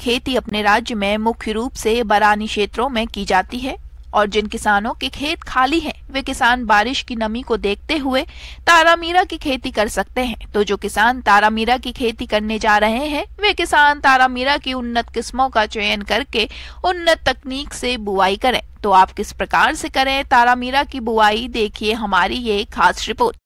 खेती अपने राज्य में मुख्य रूप से बरानी क्षेत्रों में की जाती है और जिन किसानों के खेत खाली हैं, वे किसान बारिश की नमी को देखते हुए तारामीरा की खेती कर सकते हैं। तो जो किसान तारामीरा की खेती करने जा रहे हैं, वे किसान तारामीरा की उन्नत किस्मों का चयन करके उन्नत तकनीक से बुआई करें। तो आप किस प्रकार से करें तारामीरा की बुआई, देखिए हमारी ये खास रिपोर्ट।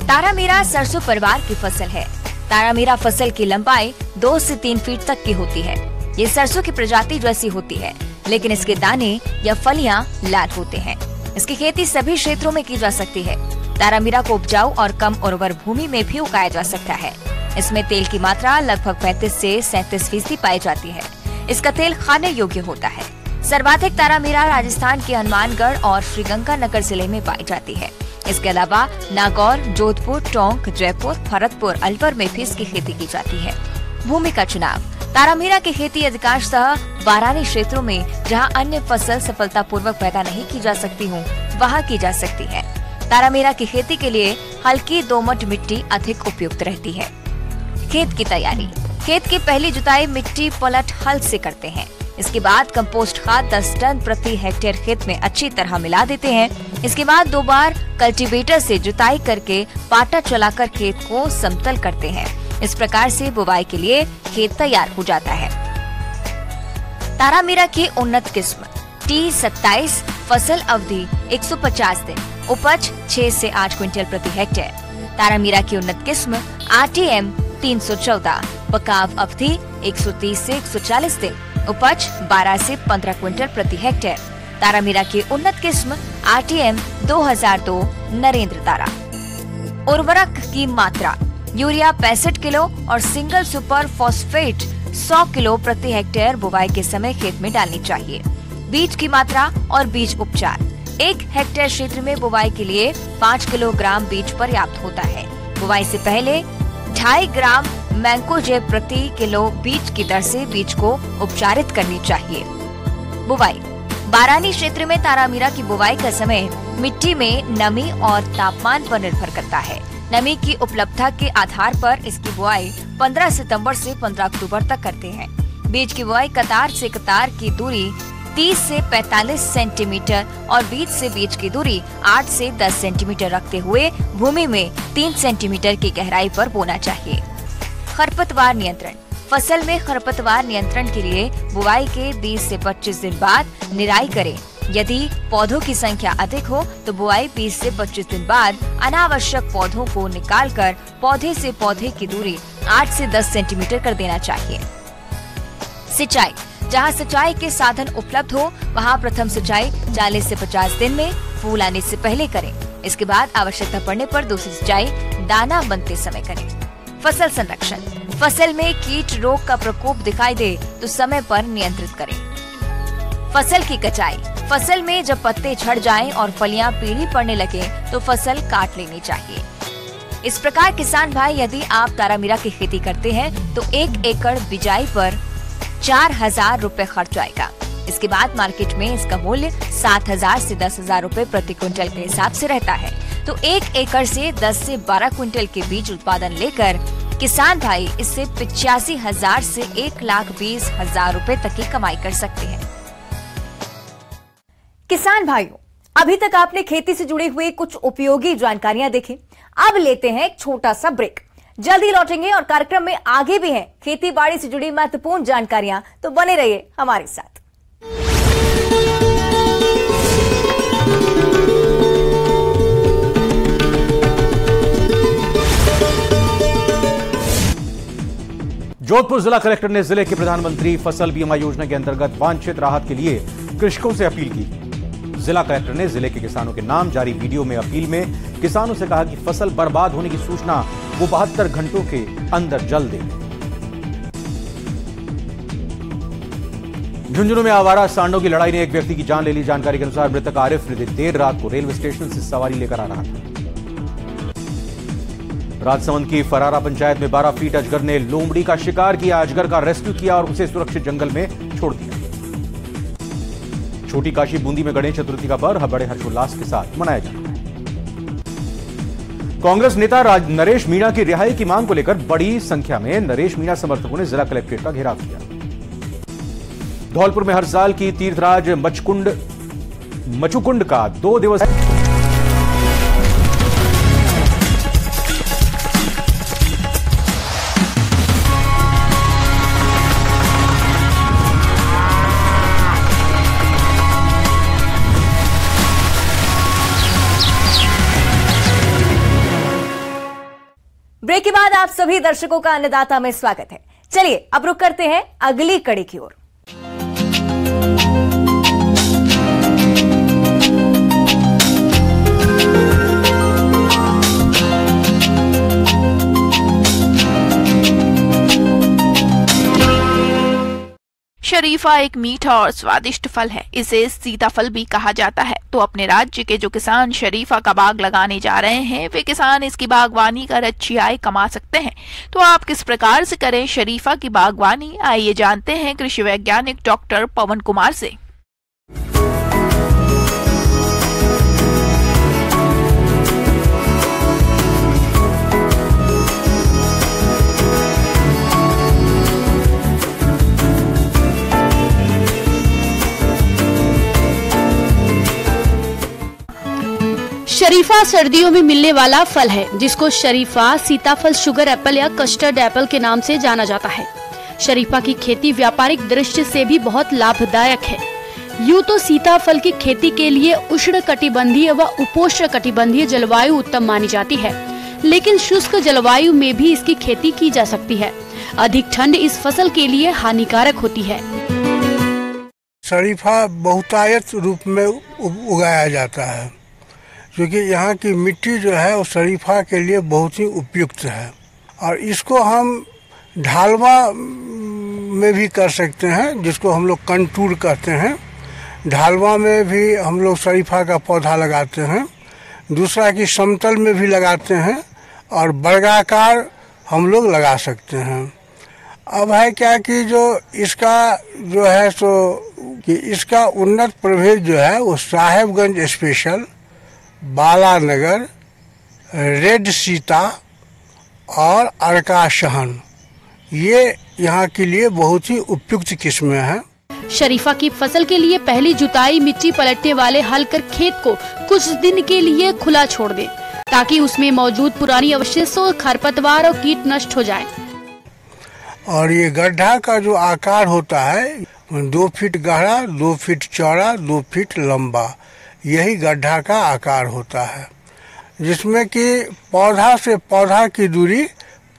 तारामीरा सरसों परिवार की फसल है। तारामीरा फसल की लंबाई 2 से 3 फीट तक की होती है। ये सरसों की प्रजाति जैसी होती है, लेकिन इसके दाने या फलियां लाल होते हैं। इसकी खेती सभी क्षेत्रों में की जा सकती है। तारामीरा को उपजाऊ और कम उर्वर भूमि में भी उगाया जा सकता है। इसमें तेल की मात्रा लगभग 35 से 37% पाई जाती है। इसका तेल खाने योग्य होता है। सर्वाधिक तारामीरा राजस्थान के हनुमानगढ़ और श्रीगंगानगर जिले में पाई जाती है। इसके अलावा नागौर, जोधपुर, टोंक, जयपुर, भरतपुर, अलवर में भी इसकी खेती की जाती है। भूमि का चुनाव। तारामीरा की खेती अधिकांशतः बारानी क्षेत्रों में, जहां अन्य फसल सफलतापूर्वक पैदा नहीं की जा सकती हो, वहां की जा सकती है। तारामीरा की खेती के लिए हल्की दोमट मिट्टी अधिक उपयुक्त रहती है। खेत की तैयारी। खेत की पहली जुताई मिट्टी पलट हल से करते हैं। इसके बाद कंपोस्ट खाद 10 टन प्रति हेक्टेयर खेत में अच्छी तरह मिला देते हैं। इसके बाद 2 बार कल्टीवेटर से जुताई करके पाटा चलाकर खेत को समतल करते हैं। इस प्रकार से बुवाई के लिए खेत तैयार हो जाता है। तारामीरा की उन्नत किस्म T27, फसल अवधि 150 दिन, उपज 6 से 8 क्विंटल प्रति हेक्टेयर। तारामीरा की उन्नत किस्म RTM 314, पकाव अवधि 130 से 140 दिन, उपज 12 से 15 क्विंटल प्रति हेक्टेयर। तारामीरा की उन्नत किस्म RTM 2002, नरेंद्र तारा। उर्वरक की मात्रा। यूरिया 65 किलो और सिंगल सुपर फॉस्फेट 100 किलो प्रति हेक्टेयर बुवाई के समय खेत में डालनी चाहिए। बीज की मात्रा और बीज उपचार। 1 हेक्टेयर क्षेत्र में बुवाई के लिए 5 किलोग्राम बीज पर्याप्त होता है। बुवाई से पहले 2.5 ग्राम मैंकोजेब प्रति किलो बीज की दर से बीज को उपचारित करनी चाहिए। बुवाई। बारानी क्षेत्र में तारामीरा की बुवाई का समय मिट्टी में नमी और तापमान पर निर्भर करता है। नमी की उपलब्धता के आधार पर इसकी बुआई 15 सितंबर से 15 अक्टूबर तक करते हैं। बीज की बुआई कतार से कतार की दूरी 30 से 45 सेंटीमीटर और बीज से बीज की दूरी 8 से 10 सेंटीमीटर रखते हुए भूमि में 3 सेंटीमीटर की गहराई पर बोना चाहिए। खरपतवार नियंत्रण। फसल में खरपतवार नियंत्रण के लिए बुआई के 20 से 25 दिन बाद निराई करें। यदि पौधों की संख्या अधिक हो तो बुआई 20 से 25 दिन बाद अनावश्यक पौधों को निकालकर पौधे से पौधे की दूरी 8 से 10 सेंटीमीटर कर देना चाहिए। सिंचाई। जहां सिंचाई के साधन उपलब्ध हो वहां प्रथम सिंचाई 40 से 50 दिन में फूल आने से पहले करें। इसके बाद आवश्यकता पड़ने पर दूसरी सिंचाई दाना बनते समय करें। फसल संरक्षण। फसल में कीट रोग का प्रकोप दिखाई दे तो समय पर नियंत्रित करें। फसल की कटाई। फसल में जब पत्ते झड़ जाएं और फलियां पीली पड़ने लगे तो फसल काट लेनी चाहिए। इस प्रकार किसान भाई, यदि आप तारामीरा की खेती करते हैं तो 1 एकड़ बिजाई पर 4,000 रुपए खर्च आएगा। इसके बाद मार्केट में इसका मूल्य 7,000 से 10,000 रुपए प्रति क्विंटल के हिसाब से रहता है। तो 1 एकड़ से 10 से 12 क्विंटल के बीज उत्पादन लेकर किसान भाई इससे 85,000 से 1,20,000 रुपए तक की कमाई कर सकते हैं। किसान भाइयों, अभी तक आपने खेती से जुड़े हुए कुछ उपयोगी जानकारियां देखी। अब लेते हैं एक छोटा सा ब्रेक। जल्दी लौटेंगे और कार्यक्रम में आगे भी हैं खेती बाड़ी से जुड़ी महत्वपूर्ण जानकारियां, तो बने रहिए हमारे साथ। जोधपुर जिला कलेक्टर ने जिले के प्रधानमंत्री फसल बीमा योजना के अंतर्गत वांछित राहत के लिए कृषकों से अपील की। जिला कलेक्टर ने जिले के किसानों के नाम जारी वीडियो में अपील में किसानों से कहा कि फसल बर्बाद होने की सूचना वो 72 घंटों के अंदर जल्द दें। झुंझुनू में आवारा सांडों की लड़ाई ने एक व्यक्ति की जान ले ली। जानकारी के अनुसार मृतक आरिफ देर रात को रेलवे स्टेशन से सवारी लेकर आ रहा था। राजसमंद की फरारा पंचायत में 12 फीट अजगर ने लोमड़ी का शिकार किया। अजगर का रेस्क्यू किया और उसे सुरक्षित जंगल में छोड़ दिया। छोटी काशी बूंदी में गणेश चतुर्थी का पर्व बड़े हर्षोल्लास के साथ मनाया जा रहा है। कांग्रेस नेता नरेश मीणा की रिहाई की मांग को लेकर बड़ी संख्या में नरेश मीणा समर्थकों ने जिला कलेक्ट्रेट का घेराव किया। धौलपुर में हर साल की तीर्थराज मचुकुंड का 2 दिवसीय ब्रेक के बाद आप सभी दर्शकों का अन्नदाता में स्वागत है। चलिए अब रुक करते हैं अगली कड़ी की ओर। शरीफा एक मीठा और स्वादिष्ट फल है। इसे सीताफल भी कहा जाता है। तो अपने राज्य के जो किसान शरीफा का बाग लगाने जा रहे हैं, वे किसान इसकी बागवानी कर अच्छी आय कमा सकते हैं। तो आप किस प्रकार से करें शरीफा की बागवानी, आइए जानते हैं कृषि वैज्ञानिक डॉक्टर पवन कुमार से। शरीफा सर्दियों में मिलने वाला फल है, जिसको शरीफा, सीताफल, शुगर एप्पल या कस्टर्ड एप्पल के नाम से जाना जाता है। शरीफा की खेती व्यापारिक दृष्टि से भी बहुत लाभदायक है। यूँ तो सीताफल की खेती के लिए उष्णकटिबंधीय व उपोष्णकटिबंधीय जलवायु उत्तम मानी जाती है, लेकिन शुष्क जलवायु में भी इसकी खेती की जा सकती है। अधिक ठंड इस फसल के लिए हानिकारक होती है। शरीफा बहुतायत रूप में उगाया जाता है, क्योंकि यहाँ की मिट्टी जो है वो शरीफा के लिए बहुत ही उपयुक्त है। और इसको हम ढालवा में भी कर सकते हैं, जिसको हम लोग कंटूर कहते हैं। ढालवा में भी हम लोग शरीफा का पौधा लगाते हैं। दूसरा कि समतल में भी लगाते हैं और वर्गाकार हम लोग लगा सकते हैं। अब है क्या कि जो इसका जो है सो कि इसका उन्नत प्रभेद जो है वो साहेबगंज स्पेशल, बालानगर, रेड सीता और अर्का शहन, ये यहाँ के लिए बहुत ही उपयुक्त किस्में हैं। शरीफा की फसल के लिए पहली जुताई मिट्टी पलटने वाले हल कर खेत को कुछ दिन के लिए खुला छोड़ दें, ताकि उसमें मौजूद पुरानी अवशेषों, खरपतवार और कीट नष्ट हो जाएं। और ये गड्ढा का जो आकार होता है 2 फीट गहरा, 2 फीट चौड़ा, 2 फीट लंबा, यही गड्ढा का आकार होता है, जिसमें कि पौधा से पौधा की दूरी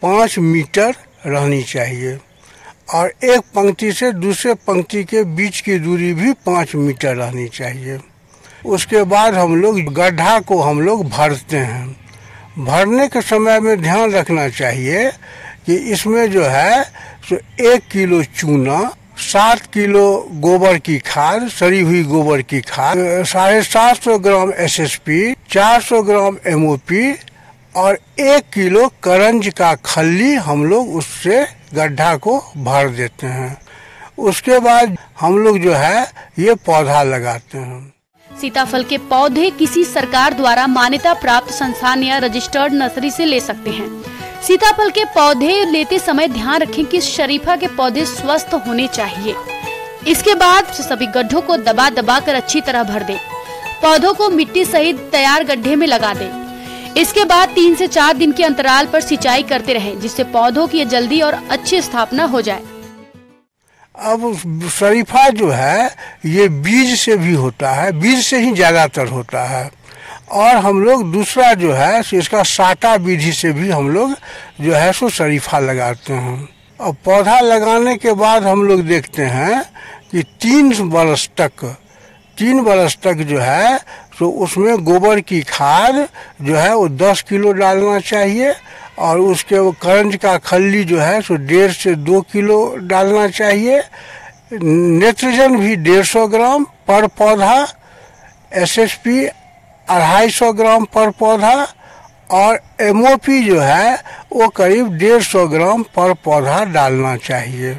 5 मीटर रहनी चाहिए और एक पंक्ति से दूसरे पंक्ति के बीच की दूरी भी 5 मीटर रहनी चाहिए। उसके बाद हम लोग गड्ढा को हम लोग भरते हैं। भरने के समय में ध्यान रखना चाहिए कि इसमें जो है तो 1 किलो चूना, 7 किलो गोबर की खाद, सड़ी हुई गोबर की खाद, 750 ग्राम SSP, 400 ग्राम MOP और 1 किलो करंज का खल्ली हम लोग उससे गड्ढा को भर देते हैं। उसके बाद हम लोग जो है ये पौधा लगाते हैं। सीताफल के पौधे किसी सरकार द्वारा मान्यता प्राप्त संस्थान या रजिस्टर्ड नर्सरी से ले सकते हैं। सीताफल के पौधे लेते समय ध्यान रखें कि शरीफा के पौधे स्वस्थ होने चाहिए। इसके बाद सभी गड्ढों को दबा दबा कर अच्छी तरह भर दें। पौधों को मिट्टी सहित तैयार गड्ढे में लगा दें। इसके बाद 3 से 4 दिन के अंतराल पर सिंचाई करते रहें, जिससे पौधों की जल्दी और अच्छी स्थापना हो जाए। अब शरीफा जो है ये बीज से भी होता है, बीज से ही ज्यादातर होता है। और हम लोग दूसरा जो है इसका साटा विधि से भी हम लोग जो है सो शरीफा लगाते हैं। और पौधा लगाने के बाद हम लोग देखते हैं कि 3 बरस तक जो है तो उसमें गोबर की खाद जो है वो 10 किलो डालना चाहिए और उसके वो करंज का खल्ली जो है सो 1.5 से 2 किलो डालना चाहिए। नाइट्रोजन भी 150 ग्राम पर पौधा, SSP 250 ग्राम पर पौधा और MOP जो है वो करीब 150 ग्राम पर पौधा डालना चाहिए।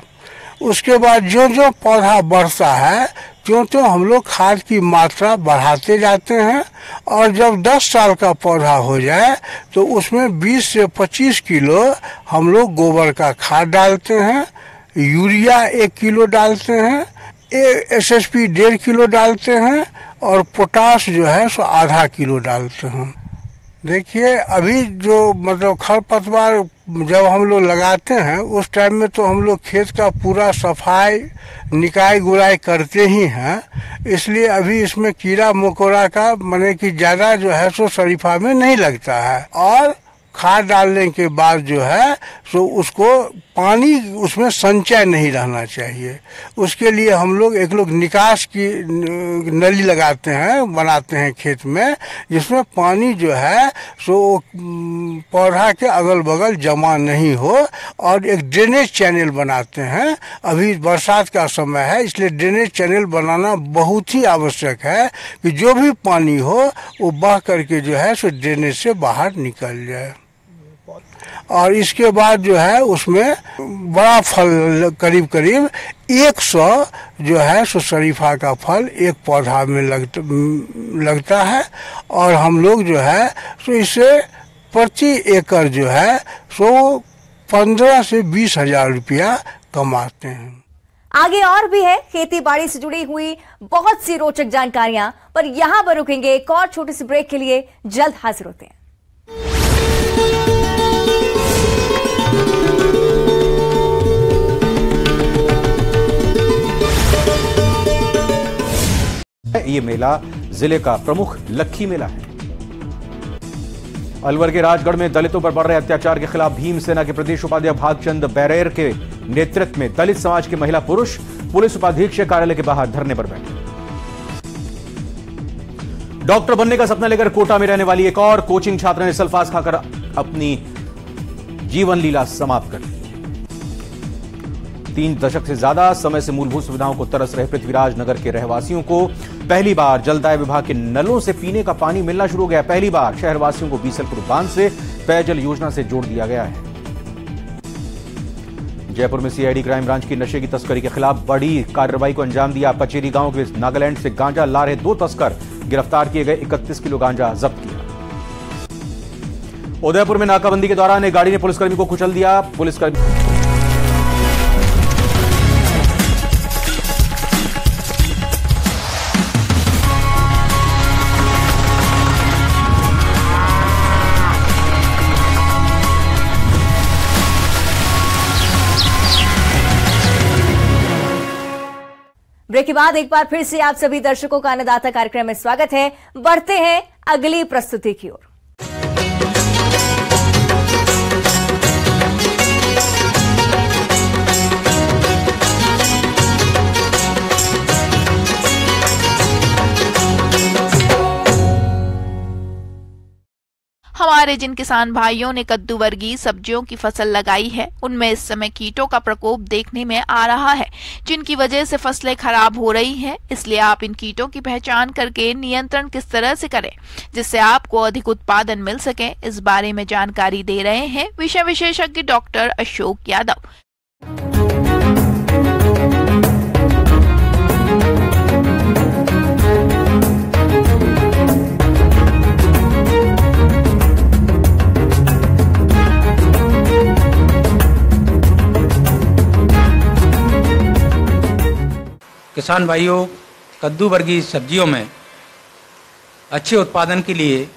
उसके बाद जो जो पौधा बढ़ता है त्यों हम लोग खाद की मात्रा बढ़ाते जाते हैं और जब 10 साल का पौधा हो जाए तो उसमें 20 से 25 किलो हम लोग गोबर का खाद डालते हैं, यूरिया 1 किलो डालते हैं, SSP 1.5 किलो डालते हैं और पोटाश जो है सो आधा किलो डालते हैं। देखिए अभी जो मतलब खरपतवार जब हम लोग लगाते हैं उस टाइम में तो हम लोग खेत का पूरा सफाई निकाय गुड़ाई करते ही हैं, इसलिए अभी इसमें कीड़ा मकोड़ा का माने कि ज़्यादा जो है सो शरीफा में नहीं लगता है। और खाद डालने के बाद जो है सो उसको पानी उसमें संचय नहीं रहना चाहिए। उसके लिए हम लोग एक निकास की नली लगाते हैं, बनाते हैं खेत में, जिसमें पानी जो है सो पौधा के अगल बगल जमा नहीं हो और एक ड्रेनेज चैनल बनाते हैं। अभी बरसात का समय है इसलिए ड्रेनेज चैनल बनाना बहुत ही आवश्यक है कि जो भी पानी हो वो बह करके जो है सो ड्रेनेज से बाहर निकल जाए। और इसके बाद जो है उसमें बड़ा फल करीब 100 जो है सो शरीफा का फल एक पौधा में लगता है और हम लोग जो है सो इसे प्रति एकड़ जो है सो 15 से 20 हजार रुपया कमाते हैं। आगे और भी है खेती बाड़ी से जुड़ी हुई बहुत सी रोचक जानकारियां, पर यहां पर रुकेंगे एक और छोटे से ब्रेक के लिए। जल्द हाजिर होते हैं। ये मेला जिले का प्रमुख लक्खी मेला है। अलवर के राजगढ़ में दलितों पर बढ़ रहे अत्याचार के खिलाफ भीम सेना के प्रदेश उपाध्यक्ष भागचंद बैरेर के नेतृत्व में दलित समाज के महिला पुरुष पुलिस उपाधीक्षक कार्यालय के बाहर धरने पर बैठे। डॉक्टर बनने का सपना लेकर कोटा में रहने वाली एक और कोचिंग छात्रा ने सल्फास खाकर अपनी जीवन लीला समाप्त कर दी। 3 दशक से ज्यादा समय से मूलभूत सुविधाओं को तरस रहे पृथ्वीराज नगर के रहवासियों को पहली बार जलदाय विभाग के नलों से पीने का पानी मिलना शुरू हो गया। पहली बार शहरवासियों को बीसलपुर बांध से पेयजल योजना से जोड़ दिया गया है। जयपुर में CID क्राइम ब्रांच की नशे की तस्करी के खिलाफ बड़ी कार्रवाई को अंजाम दिया। पचेरी गांव के नागालैंड से गांजा ला रहे 2 तस्कर गिरफ्तार किए गए। 31 किलो गांजा जब्त किया। उदयपुर में नाकाबंदी के दौरान एक गाड़ी ने पुलिसकर्मी को कुचल दिया। पुलिसकर्मी ब्रेक के बाद एक बार फिर से आप सभी दर्शकों का अन्नदाता कार्यक्रम में स्वागत है। बढ़ते हैं अगली प्रस्तुति की ओर। हमारे जिन किसान भाइयों ने कद्दू वर्गीय सब्जियों की फसल लगाई है उनमें इस समय कीटों का प्रकोप देखने में आ रहा है, जिनकी वजह से फसलें खराब हो रही हैं। इसलिए आप इन कीटों की पहचान करके नियंत्रण किस तरह से करें जिससे आपको अधिक उत्पादन मिल सके, इस बारे में जानकारी दे रहे हैं विषय विशेषज्ञ डॉक्टर अशोक यादव। किसान भाइयों, कद्दू वर्गीय सब्जियों में अच्छे उत्पादन के लिए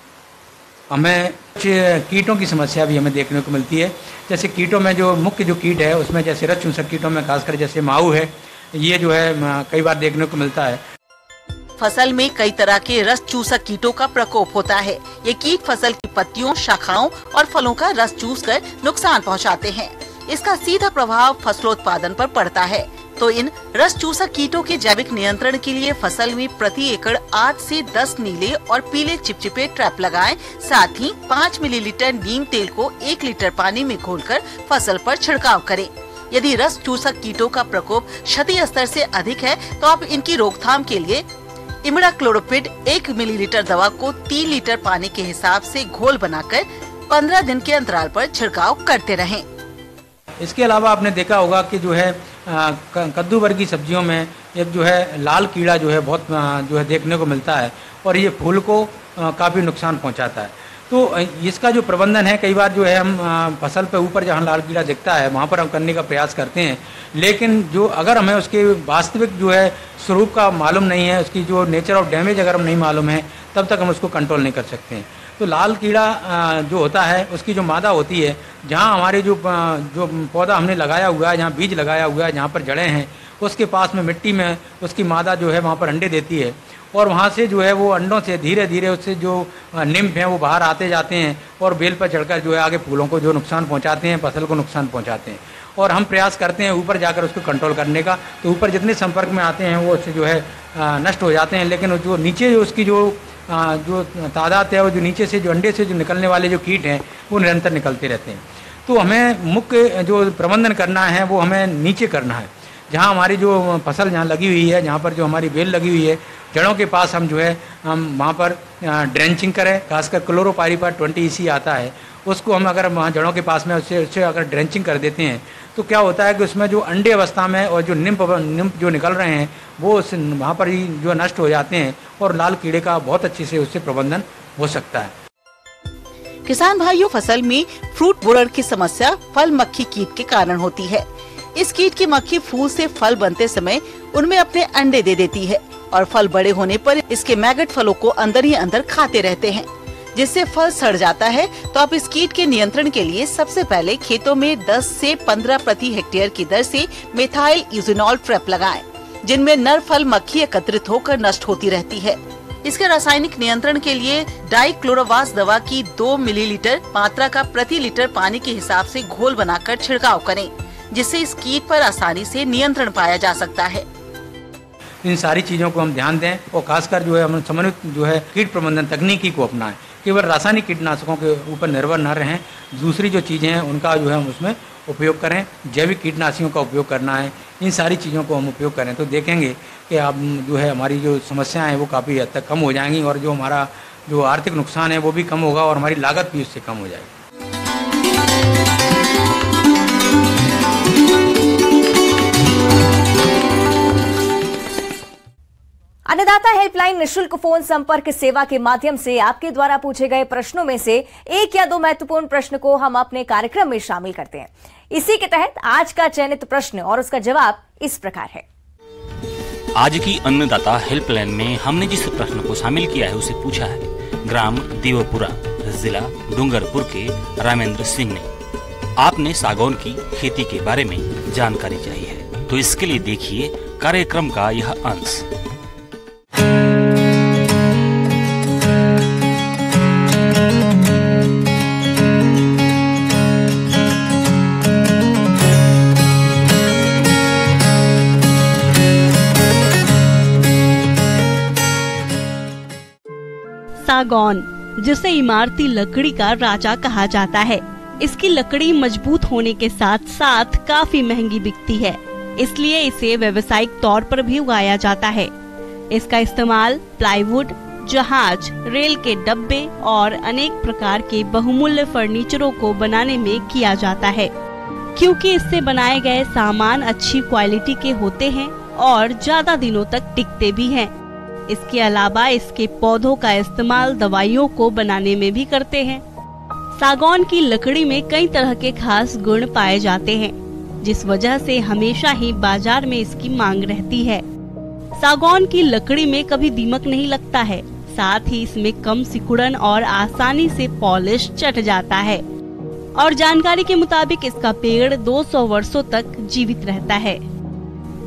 हमें कीटों की समस्या भी हमें देखने को मिलती है। जैसे कीटों में जो मुख्य जो कीट है उसमें जैसे रस चूसक कीटों में खासकर जैसे माहू है, ये जो है कई बार देखने को मिलता है। फसल में कई तरह के रस चूसक कीटों का प्रकोप होता है। ये कीट फसल की पत्तियों, शाखाओं और फलों का रस चूसकर नुकसान पहुंचाते हैं। इसका सीधा प्रभाव फसलोत्पादन पर पड़ता है। तो इन रस चूसक कीटों के जैविक नियंत्रण के लिए फसल में प्रति एकड़ 8 से 10 नीले और पीले चिपचिपे ट्रैप लगाएं। साथ ही 5 मिलीलीटर नीम तेल को 1 लीटर पानी में घोलकर फसल पर छिड़काव करें। यदि रस चूसक कीटों का प्रकोप क्षति स्तर से अधिक है तो आप इनकी रोकथाम के लिए इमिडाक्लोरोपिड 1 मिलीलीटर दवा को 3 लीटर पानी के हिसाब से घोल बनाकर 15 दिन के अंतराल पर छिड़काव करते रहें। इसके अलावा आपने देखा होगा कि जो है कद्दू वर्गीय सब्जियों में एक जो है लाल कीड़ा जो है बहुत जो है देखने को मिलता है और ये फूल को काफ़ी नुकसान पहुंचाता है। तो इसका जो प्रबंधन है, कई बार जो है हम फसल पे ऊपर जहाँ लाल कीड़ा दिखता है वहाँ पर हम करने का प्रयास करते हैं, लेकिन जो अगर हमें उसके वास्तविक जो है स्वरूप का मालूम नहीं है, उसकी जो नेचर ऑफ डैमेज अगर हम नहीं मालूम है, तब तक हम उसको कंट्रोल नहीं कर सकते हैं। तो लाल कीड़ा जो होता है उसकी जो मादा होती है, जहाँ हमारे जो पौधा हमने लगाया हुआ है, जहाँ बीज लगाया हुआ है, जहाँ पर जड़ें हैं, उसके पास में मिट्टी में उसकी मादा जो है वहाँ पर अंडे देती है और वहाँ से जो है वो अंडों से धीरे धीरे उससे जो निम्फ हैं वो बाहर आते जाते हैं और बेल पर चढ़कर जो है आगे फूलों को जो नुकसान पहुँचाते हैं, फसल को नुकसान पहुँचाते हैं। और हम प्रयास करते हैं ऊपर जाकर उसको कंट्रोल करने का, तो ऊपर जितने संपर्क में आते हैं वो उससे जो है नष्ट हो जाते हैं, लेकिन जो नीचे उसकी जो तादाद है, वो जो नीचे से जो अंडे से जो निकलने वाले जो कीट हैं वो निरंतर निकलते रहते हैं। तो हमें मुख्य जो प्रबंधन करना है वो हमें नीचे करना है, जहाँ हमारी जो फसल जहाँ लगी हुई है, जहाँ पर जो हमारी बेल लगी हुई है, जड़ों के पास हम जो है हम वहाँ पर ड्रेंचिंग करें, खासकर क्लोरोपाइरीफास 20 EC आता है, उसको हम अगर वहाँ जड़ों के पास में उससे अगर ड्रेंचिंग कर देते हैं तो क्या होता है कि उसमें जो अंडे अवस्था में और जो निम्फ जो निकल रहे हैं वो वहाँ पर ही जो नष्ट हो जाते हैं और लाल कीड़े का बहुत अच्छे से उससे प्रबंधन हो सकता है। किसान भाइयों, फसल में फ्रूट बोरर की समस्या फल मक्खी कीट के कारण होती है। इस कीट की मक्खी फूल से फल बनते समय उनमें अपने अंडे दे देती है और फल बड़े होने पर इसके मैगट फलों को अंदर ही अंदर खाते रहते हैं, जिससे फल सड़ जाता है। तो आप इस कीट के नियंत्रण के लिए सबसे पहले खेतों में 10 से 15 प्रति हेक्टेयर की दर से मेथाइल यूजिनॉल ट्रैप लगाएं, जिनमें नर फल मक्खी एकत्रित होकर नष्ट होती रहती है। इसके रासायनिक नियंत्रण के लिए डाइक्लोरोवास दवा की 2 मिलीलीटर मात्रा का प्रति लीटर पानी के हिसाब से घोल बनाकर छिड़काव करें, जिससे इस कीट पर आसानी से नियंत्रण पाया जा सकता है। इन सारी चीज़ों को हम ध्यान दें और खासकर जो है हम समन्वित जो है कीट प्रबंधन तकनीकी को अपनाएं, केवल रासायनिक कीटनाशकों के ऊपर निर्भर न रहें, दूसरी जो चीज़ें हैं उनका जो है हम उसमें उपयोग करें, जैविक कीटनाशकों का उपयोग करना है, इन सारी चीज़ों को हम उपयोग करें तो देखेंगे कि अब जो है हमारी जो समस्याएं हैं वो काफ़ी हद तक कम हो जाएंगी और जो हमारा जो आर्थिक नुकसान है वो भी कम होगा और हमारी लागत भी उससे कम हो जाएगी। अन्नदाता हेल्पलाइन निःशुल्क फोन संपर्क सेवा के माध्यम से आपके द्वारा पूछे गए प्रश्नों में से 1 या 2 महत्वपूर्ण प्रश्न को हम अपने कार्यक्रम में शामिल करते हैं। इसी के तहत आज का चयनित प्रश्न और उसका जवाब इस प्रकार है। आज की अन्नदाता हेल्पलाइन में हमने जिस प्रश्न को शामिल किया है उसे पूछा है ग्राम दीवपुरा, जिला डूंगरपुर के रामेंद्र सिंह ने। आपने सागौन की खेती के बारे में जानकारी चाहिए है, तो इसके लिए देखिए कार्यक्रम का यह अंश। सागौन, जिसे इमारती लकड़ी का राजा कहा जाता है, इसकी लकड़ी मजबूत होने के साथ साथ काफी महंगी बिकती है, इसलिए इसे व्यावसायिक तौर पर भी उगाया जाता है। इसका इस्तेमाल प्लाईवुड, जहाज, रेल के डब्बे और अनेक प्रकार के बहुमूल्य फर्नीचरों को बनाने में किया जाता है, क्योंकि इससे बनाए गए सामान अच्छी क्वालिटी के होते हैं और ज्यादा दिनों तक टिकते भी हैं। इसके अलावा इसके पौधों का इस्तेमाल दवाइयों को बनाने में भी करते हैं। सागौन की लकड़ी में कई तरह के खास गुण पाए जाते हैं, जिस वजह से हमेशा ही बाजार में इसकी मांग रहती है। सागौन की लकड़ी में कभी दीमक नहीं लगता है, साथ ही इसमें कम सिकुड़न और आसानी से पॉलिश चट जाता है और जानकारी के मुताबिक इसका पेड़ 200 वर्षों तक जीवित रहता है।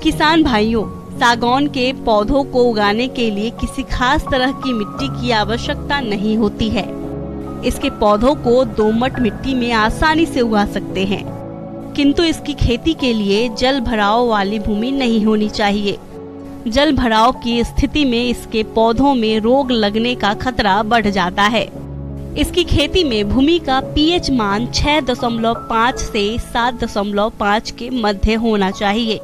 किसान भाइयों, सागौन के पौधों को उगाने के लिए किसी खास तरह की मिट्टी की आवश्यकता नहीं होती है। इसके पौधों को दोमट मिट्टी में आसानी से उगा सकते हैं, किंतु इसकी खेती के लिए जल भराव वाली भूमि नहीं होनी चाहिए। जल भराव की स्थिति में इसके पौधों में रोग लगने का खतरा बढ़ जाता है। इसकी खेती में भूमि का पीएच मान 6.5 से 7.5 के मध्य होना चाहिए।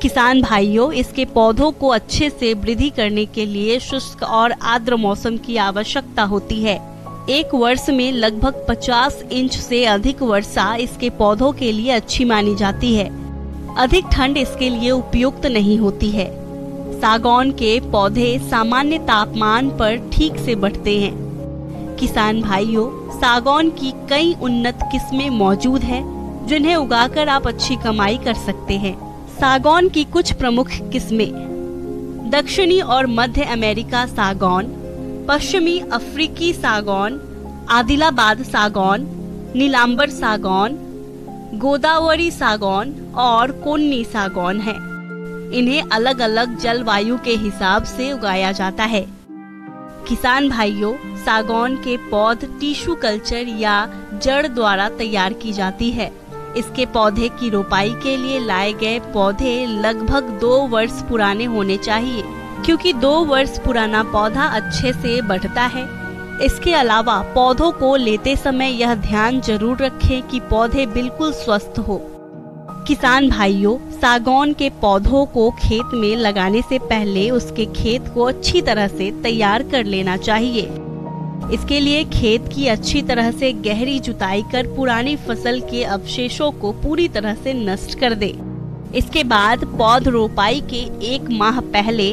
किसान भाइयों, इसके पौधों को अच्छे से वृद्धि करने के लिए शुष्क और आर्द्र मौसम की आवश्यकता होती है। एक वर्ष में लगभग 50 इंच से अधिक वर्षा इसके पौधों के लिए अच्छी मानी जाती है। अधिक ठंड इसके लिए उपयुक्त नहीं होती है। सागौन के पौधे सामान्य तापमान पर ठीक से बढ़ते हैं। किसान भाइयों, सागौन की कई उन्नत किस्में मौजूद हैं, जिन्हें उगाकर आप अच्छी कमाई कर सकते हैं। सागौन की कुछ प्रमुख किस्में: दक्षिणी और मध्य अमेरिका सागौन, पश्चिमी अफ्रीकी सागौन, आदिलाबाद सागौन, नीलांबर सागौन, गोदावरी सागौन और कोन्नी सागौन है। इन्हें अलग अलग जलवायु के हिसाब से उगाया जाता है। किसान भाइयों, सागौन के पौध टिश्यू कल्चर या जड़ द्वारा तैयार की जाती है। इसके पौधे की रोपाई के लिए लाए गए पौधे लगभग 2 वर्ष पुराने होने चाहिए, क्योंकि 2 वर्ष पुराना पौधा अच्छे से बढ़ता है। इसके अलावा पौधों को लेते समय यह ध्यान जरूर रखें कि पौधे बिल्कुल स्वस्थ हो। किसान भाइयों, सागौन के पौधों को खेत में लगाने से पहले उसके खेत को अच्छी तरह से तैयार कर लेना चाहिए। इसके लिए खेत की अच्छी तरह से गहरी जुताई कर पुरानी फसल के अवशेषों को पूरी तरह से नष्ट कर दे। इसके बाद पौध रोपाई के 1 माह पहले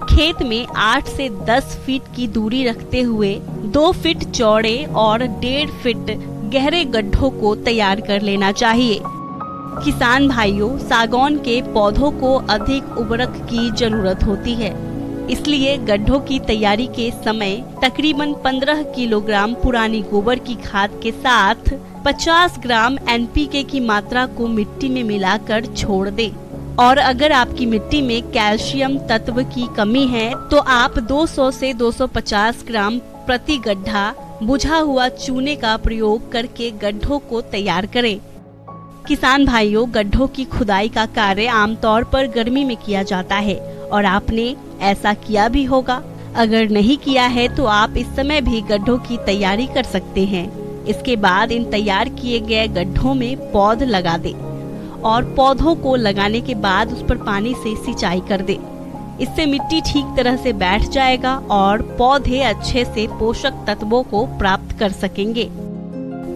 खेत में 8 से 10 फीट की दूरी रखते हुए 2 फीट चौड़े और 1.5 फीट गहरे गड्ढों को तैयार कर लेना चाहिए। किसान भाइयों, सागौन के पौधों को अधिक उर्वरक की जरूरत होती है, इसलिए गड्ढों की तैयारी के समय तकरीबन 15 किलोग्राम पुरानी गोबर की खाद के साथ 50 ग्राम NPK की मात्रा को मिट्टी में मिलाकर छोड़ दें। और अगर आपकी मिट्टी में कैल्शियम तत्व की कमी है तो आप 200 से 250 ग्राम प्रति गड्ढा बुझा हुआ चूने का प्रयोग करके गड्ढों को तैयार करें। किसान भाइयों, गड्ढों की खुदाई का कार्य आमतौर पर गर्मी में किया जाता है और आपने ऐसा किया भी होगा। अगर नहीं किया है तो आप इस समय भी गड्ढों की तैयारी कर सकते हैं। इसके बाद इन तैयार किए गए गड्ढों में पौध लगा दें और पौधों को लगाने के बाद उस पर पानी से सिंचाई कर दें। इससे मिट्टी ठीक तरह से बैठ जाएगा और पौधे अच्छे से पोषक तत्वों को प्राप्त कर सकेंगे।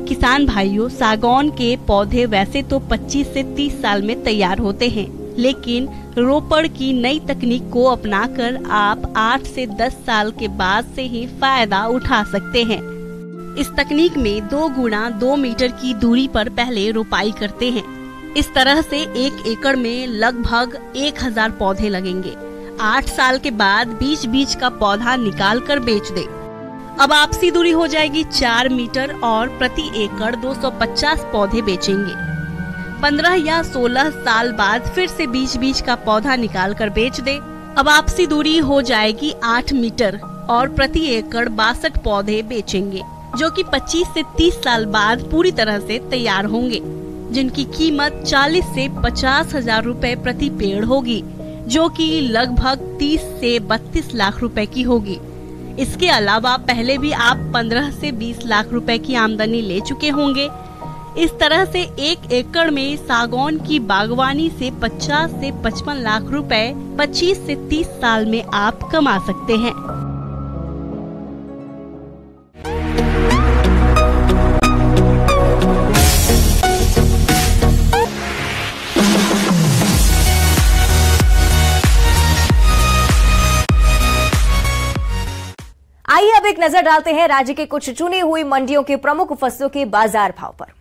किसान भाइयों, सागौन के पौधे वैसे तो 25 से 30 साल में तैयार होते हैं, लेकिन रोपण की नई तकनीक को अपनाकर आप 8 से 10 साल के बाद से ही फायदा उठा सकते हैं। इस तकनीक में 2 गुणा 2 मीटर की दूरी पर पहले रोपाई करते हैं। इस तरह से 1 एकड़ में लगभग 1000 पौधे लगेंगे। 8 साल के बाद बीच का पौधा निकाल कर बेच दे। अब आपसी दूरी हो जाएगी 4 मीटर और प्रति एकड़ 250 पौधे बेचेंगे। 15 या 16 साल बाद फिर से बीच का पौधा निकाल कर बेच दे। अब आपसी दूरी हो जाएगी 8 मीटर और प्रति एकड़ 62 पौधे बेचेंगे, जो कि 25 से 30 साल बाद पूरी तरह से तैयार होंगे, जिनकी कीमत 40 से 50 हजार रुपए प्रति पेड़ होगी, जो कि लगभग 30 से 32 लाख रुपए की होगी। इसके अलावा पहले भी आप 15 से 20 लाख रुपए की आमदनी ले चुके होंगे। इस तरह से 1 एकड़ में सागौन की बागवानी से 50 से 55 लाख रुपए 25 से 30 साल में आप कमा सकते हैं। आइए अब एक नजर डालते हैं राज्य के कुछ चुनी हुई मंडियों के प्रमुख फसलों के बाजार भाव पर।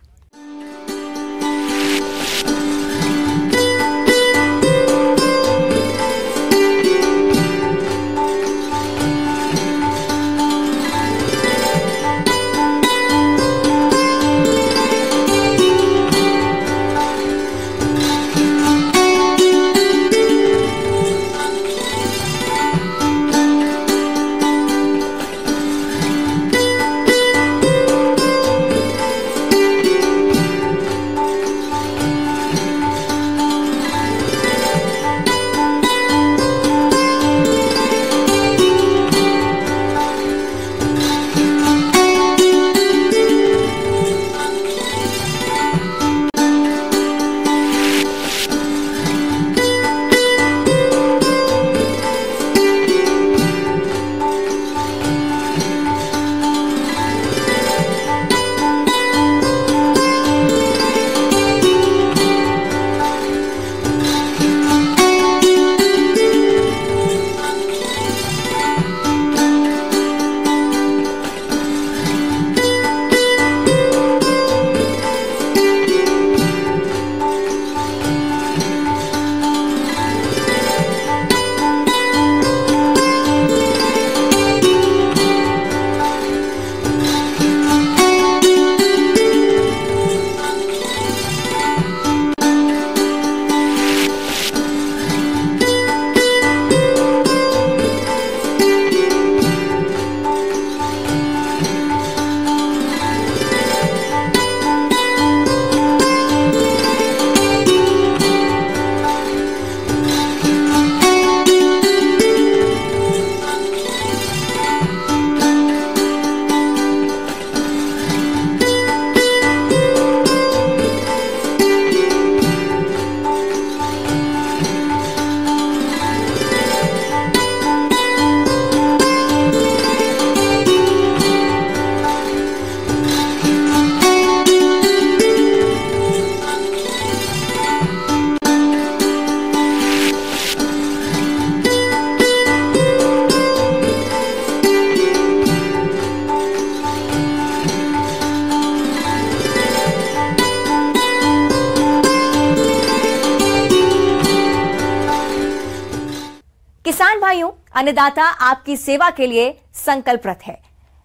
किसान भाइयों, अन्नदाता आपकी सेवा के लिए संकल्परत है।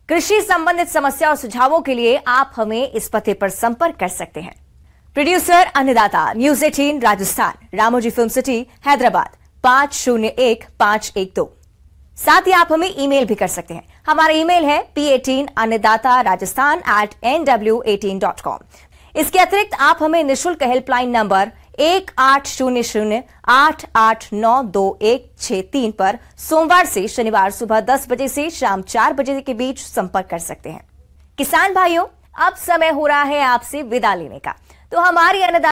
कृषि संबंधित समस्या और सुझावों के लिए आप हमें इस पते पर संपर्क कर सकते हैं। प्रोड्यूसर अन्नदाता, News 18 Rajasthan, Ramoji film city, Hyderabad 501512। साथ ही आप हमें ईमेल भी कर सकते हैं। हमारा ईमेल है p18annidatarajasthan@nw18.com। इसके अतिरिक्त आप हमें निःशुल्क हेल्पलाइन नंबर 1800-889-2163 पर सोमवार से शनिवार सुबह 10 बजे से शाम 4 बजे के बीच संपर्क कर सकते हैं। किसान भाइयों, अब समय हो रहा है आपसे विदा लेने का, तो हमारी अन्नदाता